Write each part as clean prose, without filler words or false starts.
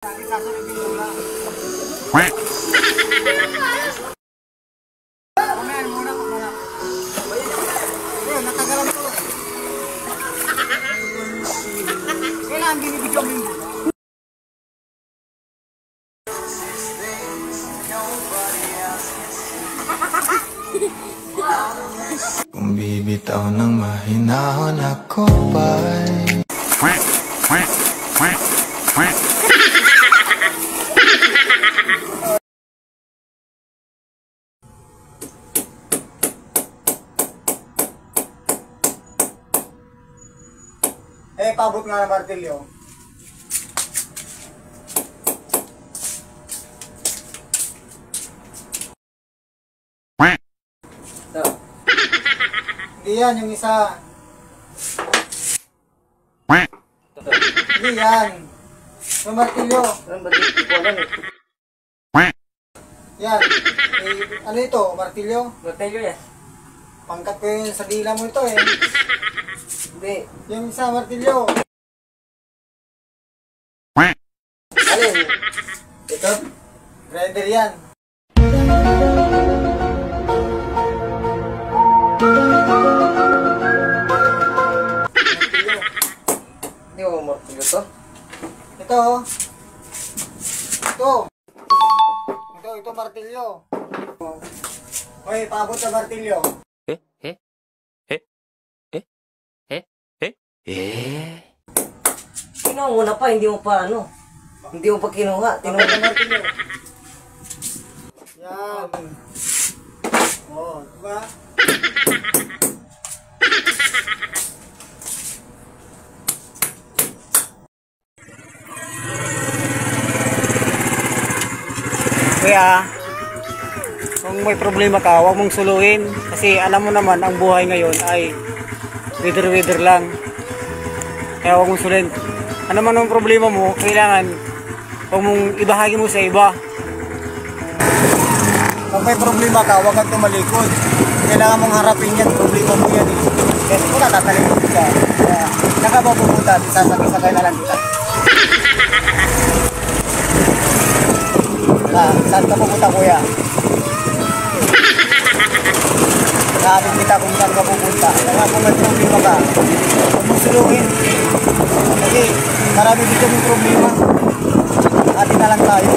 Kung bibitaw ng mahinahon ako ba'y pabot nga ng martilyo. Hindi yan, yung isa. Hindi yan. Yung martilyo. Yan. Ano ito? Martilyo? Martilyo yan. Pangkat ko yun sa dila mo ito eh. Hindi. Yung isa martilyo. Alin? Ito? Grinder yan. Hindi mo martilyo to? Ito. Ito martilyo. Hoy, paabot sa martilyo. Kinuha mo na pa, hindi mo pa ano? Hindi mo pa kinuha. Paabot sa martilyo. Yan. Oh, diba? Kaya, kung may problema ka, huwag mong suluhin. Kasi alam mo naman, ang buhay ngayon ay wither lang. Kaya huwag mong suluhin. Ano man ang problema mo, kailangan huwag mong ibahagi mo sa iba. Kung may problema ka, huwag kang tumalikod. Kailangan mong harapin yan, problema mo yan eh. Kasi kung natatalikod ka, saan ka ba pupunta? Sasakay na lang kita. Saan ka pupunta, kuya? Sabi kita kung saan ka pupunta. Kaya kung may problema ka, huwag mong suluhin. Kasi marami dito may problema. Atin na lang tayo.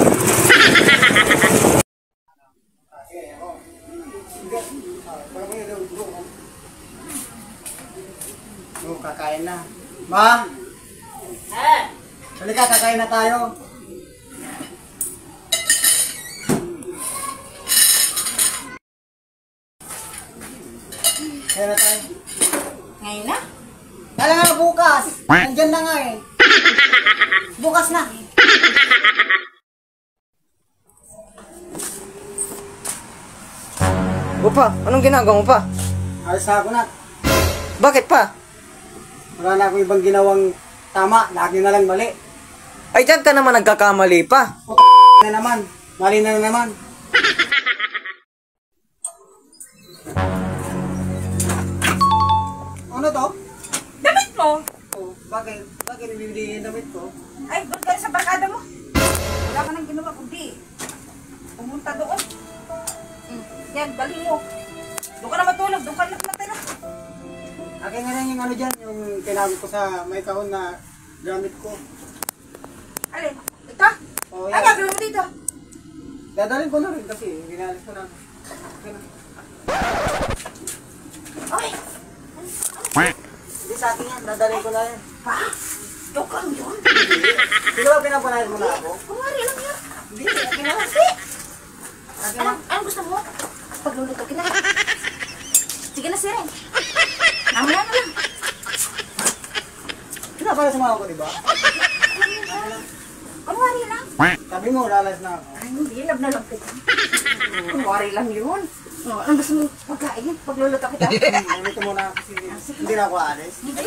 Kakain na. Ma'am! Halika, kakain na tayo. Kaya na tayo. Ngayon na? Kala nga bukas. Nandyan na nga eh. Bukas na. Opa, anong ginagawa mo pa? Alis na ako na. Bakit pa? Wala na akong ibang ginawang tama. Lagi na lang mali. Ay, dyan ka naman nagkakamali pa. Na naman. Mali na naman. Ano to? Damit mo! Oh, bakit? Bakit ibibigay yung damit ko? Ay, doon kayo sa barkada mo. Wala ka nang ginawa kundi pumunta doon. Yan, galing mo. Doon ka na matulog, doon ka na matira. Akin nga lang yung ano dyan, yung tinawag ko sa may kahon na gamit ko. Alin? Ito? Oh, Ay, gagawin mo dito. Dadalhin ko na rin kasi ginalis ko na. Okay na. Ay! Hindi sa akin yan, dadalhin ko na yan. Pa? Dokang yun? Hindi ba pinapanahin mo na ako? Kumari lang yan. Hindi, akin na. Kasi, Akin na. anong gusto mo? Pagluluto kita. Sige na, Siren. Namaya na lang. Pinapala sumama ko, di ba? Kumari lang. Sabi mo, lalas na ako. Ay, hindi. Lab na lang kita. Kumari lang yun. Oh, anong gusto mo pagkain? Pagluluto kita. Ulit mo na kasi hindi na ako aalis. Hindi.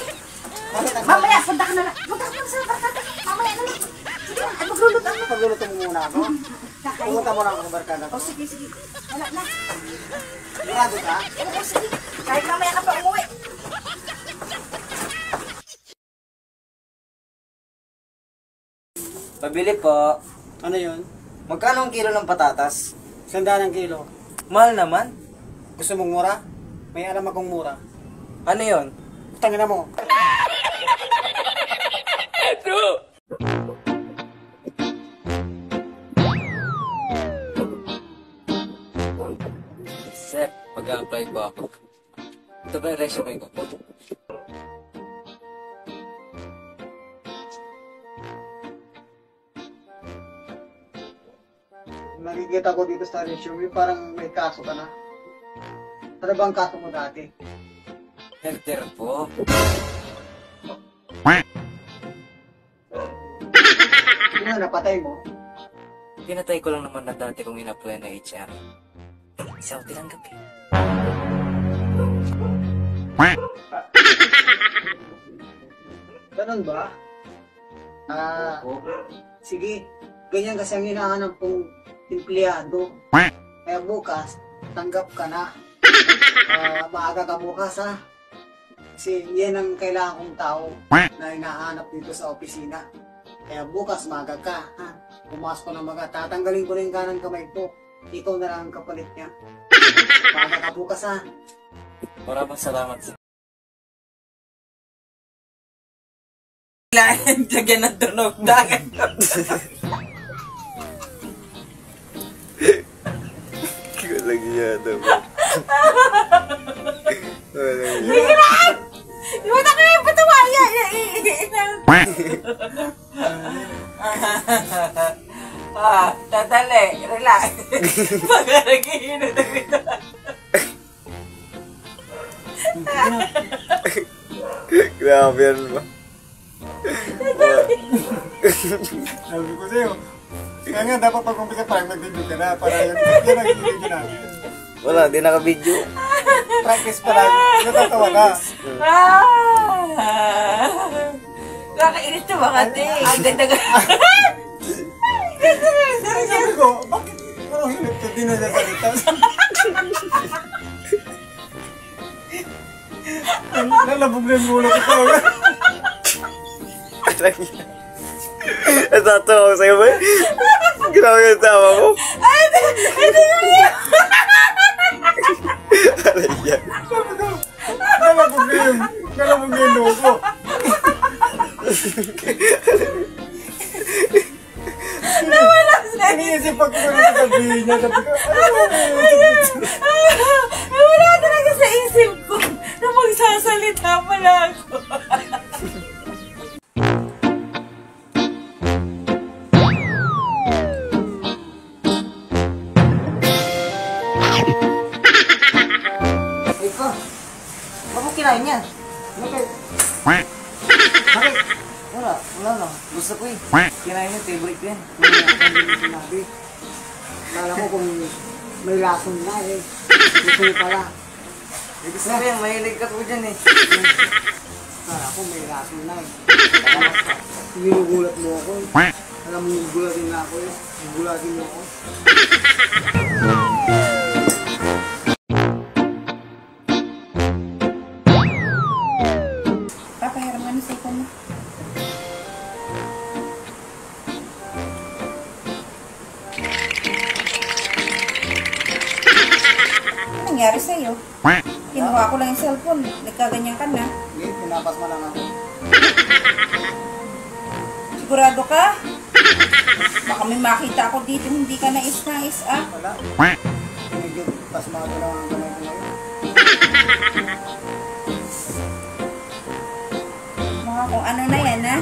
Bakit ang Mamaya, punta ka na lang. Punta ka na sa barkada. Mamaya na lang. Sige, ay magluluto ako. pagluluto mo muna ako? Kakain. Pumunta mo na ako sa barkada ko. O sige, sige. Wala na. Sigurado ka? O sige. Kahit mamaya ka pa umuwi. Pabili po. Ano yun? Magkano ang kilo ng patatas? 100 kilo. Mahal naman. Gusto mong mura? May alam akong mura. Ano yon? Tangina mo. Sir, mag-a-apply po ako. Ito ba yung resume ko po? Nakikita ko dito sa resume, parang may kaso ka na. Ano ba ang kaso mo dati? Herder po. Ano na, napatay mo? Pinatay ko lang naman na dati kong in-apply na HR. Isa ako tinanggap eh. Ganun ba? Sige. Ganyan kasi ang hinahanap kong empleyado. Kaya bukas, tanggap ka na. Maaga ka bukas ha. Kasi yan ang kailangan kong tao na hinahanap dito sa opisina. Kaya bukas maaga ka ha. Pumasok ko ng mga, tatanggalin ko na yung kanang kamay ko. Ikaw na lang ang kapalit niya. Maaga ka bukas ha. Maraming salamat sir. Lagyan ng tunog dagat. Walang yata ba? Walang Sige na! Di ba na kayo patawaya? Dadali. Relax. Pagkaragihin na dito. Grabe yan ba? Sabi ko sa'yo, kaya nga dapat pag-umpisa parang mag-video ka na para yan ang video namin. Wala, di naka-video. Practice pa lang, natatawa ka. Nakainis na mga te. Ang ganda ka. Sabi ko, bakit parang hilip ka din na salita? Lalabog na yung ulo ko. Natatawa ko sa'yo ba? Grabe yung tawa mo. Alay yan. Lalabog na yung ulo ko. Iniisip ako ko na sabihin niya. Sabi ko, Wala talaga sa isip ko na magsasalita pala ako. Ikaw, bakit mo kinain yan? bakit? Wala lang. Gusto ko eh. Kinain yung favorite ko yan. Sinabi. Kala ko kung may lason na eh. Gusto mo pala. Ibig sabihin, mahilig ka po dyan eh. Kala ko may lason na eh. Ginugulat mo ako eh. Alam mo, gulatin na ako eh. Gulatin mo ako. Papahiram nga ng cellphone mo. Ano nangyari sa'yo? Kinuha ko lang yung cellphone. Nagkaganyan ka na. Hindi, pinapas mo lang ako. Sigurado ka? Baka may makita ako dito. Hindi ka nais-nais ah. Wala. Medyo pasmado lang ang kamay ko ngayon. Mga kung ano na yan ha.